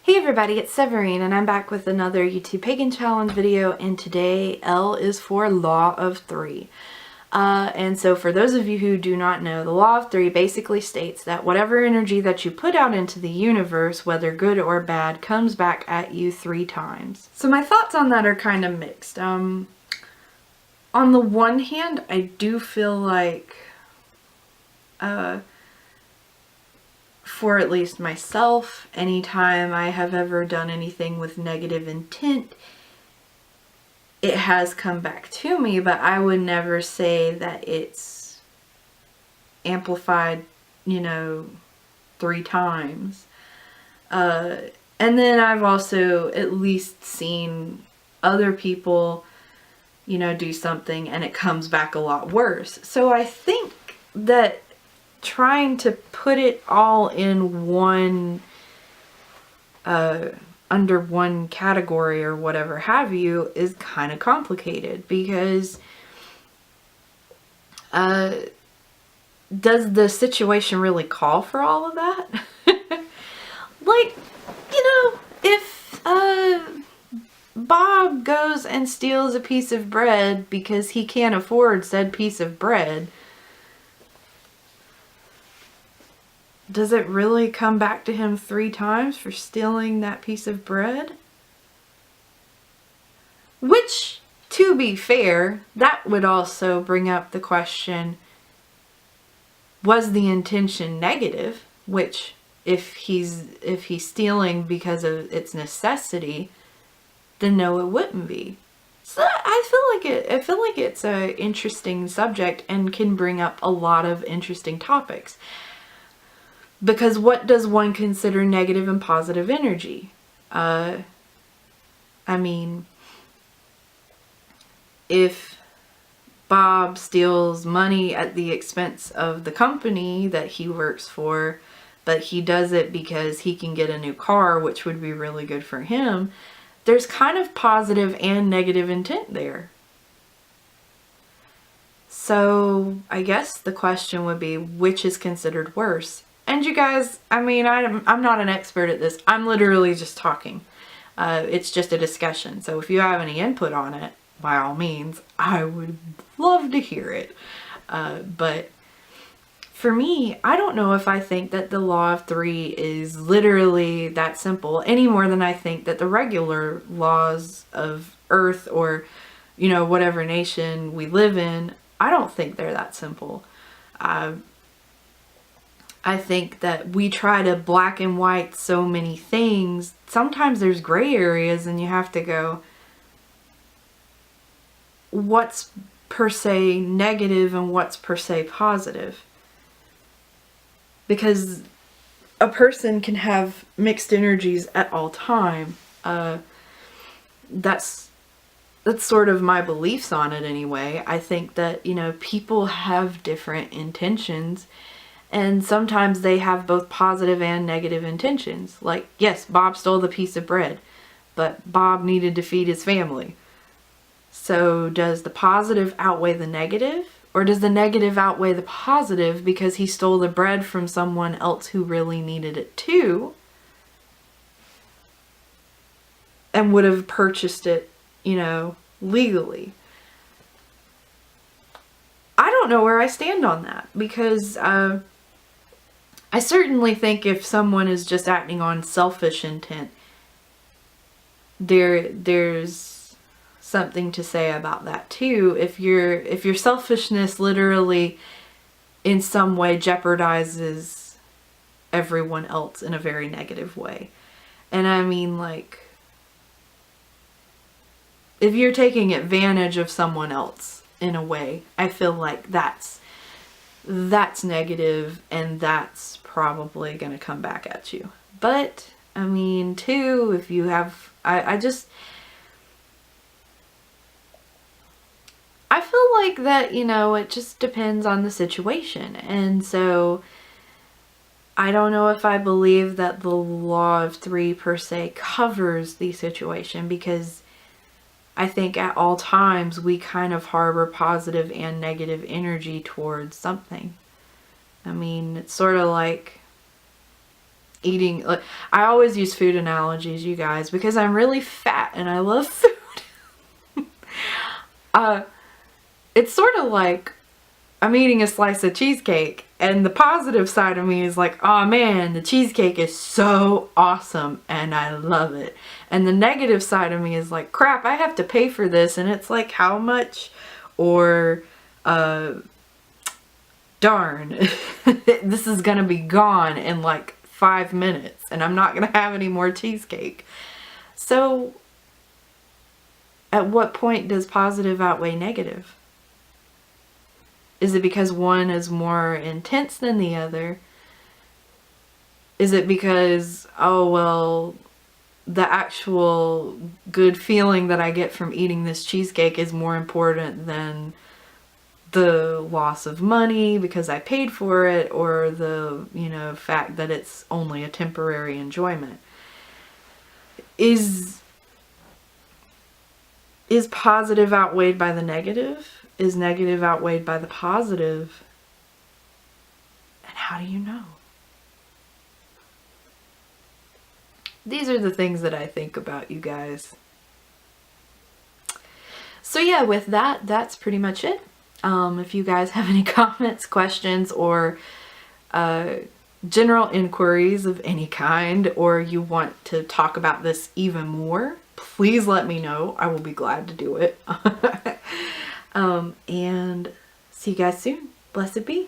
Hey everybody, it's Severine and I'm back with another YouTube Pagan Challenge video, and today L is for Law of Three. And so for those of you who do not know, the Law of Three basically states that whatever energy that you put out into the universe, whether good or bad, comes back at you 3 times. So my thoughts on that are kind of mixed. On the one hand, I do feel like for at least myself, anytime I have ever done anything with negative intent, it has come back to me, but I would never say that it's amplified, 3 times. And then I've also at least seen other people, do something and it comes back a lot worse. So I think that trying to put it all in one, under one category or whatever have you is kind of complicated, because does the situation really call for all of that? Like, if Bob goes and steals a piece of bread because he can't afford said piece of bread, does it really come back to him 3 times for stealing that piece of bread? Which, to be fair, that would also bring up the question, was the intention negative? Which, if he's stealing because of its necessity, then no, it wouldn't be. So I feel like it's an interesting subject and can bring up a lot of interesting topics. Because what does one consider negative and positive energy? I mean, if Bob steals money at the expense of the company that he works for, but he does it because he can get a new car, which would be really good for him, there's kind of positive and negative intent there. So I guess the question would be, which is considered worse? And you guys, I mean, I'm not an expert at this. I'm literally just talking. It's just a discussion. So if you have any input on it, by all means, I would love to hear it. But for me, I don't know if I think that the Law of Three is literally that simple, any more than I think that the regular laws of Earth or, whatever nation we live in, I don't think they're that simple. I think that we try to black and white so many things. Sometimes there's gray areas and you have to go, what's per se negative and what's per se positive? Because a person can have mixed energies at all time. That's sort of my beliefs on it anyway. I think that, people have different intentions. And sometimes they have both positive and negative intentions. Like, yes, Bob stole the piece of bread, but Bob needed to feed his family. So does the positive outweigh the negative? Or does the negative outweigh the positive because he stole the bread from someone else who really needed it too, and would have purchased it, legally? I don't know where I stand on that, because I certainly think if someone is just acting on selfish intent, there's something to say about that too. If your selfishness literally in some way jeopardizes everyone else in a very negative way. And I mean, like, if you're taking advantage of someone else in a way, I feel like that's negative, and that's probably going to come back at you. But I mean, too, if you have, I feel like that, it just depends on the situation. And so I don't know if I believe that the Law of Three per se covers the situation, because I think at all times we kind of harbor positive and negative energy towards something. I mean, it's sort of like eating, like, I always use food analogies, you guys, because I'm really fat and I love food. It's sort of like I'm eating a slice of cheesecake, and the positive side of me is like, oh man, the cheesecake is so awesome and I love it. And the negative side of me is like, crap, I have to pay for this, and it's like, how much? Or darn, this is gonna be gone in like 5 minutes and I'm not gonna have any more cheesecake. So at what point does positive outweigh negative? Is it because one is more intense than the other? Is it because, oh well, the actual good feeling that I get from eating this cheesecake is more important than the loss of money because I paid for it, or the, you know, fact that it's only a temporary enjoyment? Is positive outweighed by the negative? Is negative outweighed by the positive? And how do you know? These are the things that I think about, you guys. So yeah, with that, that's pretty much it. If you guys have any comments, questions, or general inquiries of any kind, or you want to talk about this even more, please let me know. I will be glad to do it. And see you guys soon. Blessed be.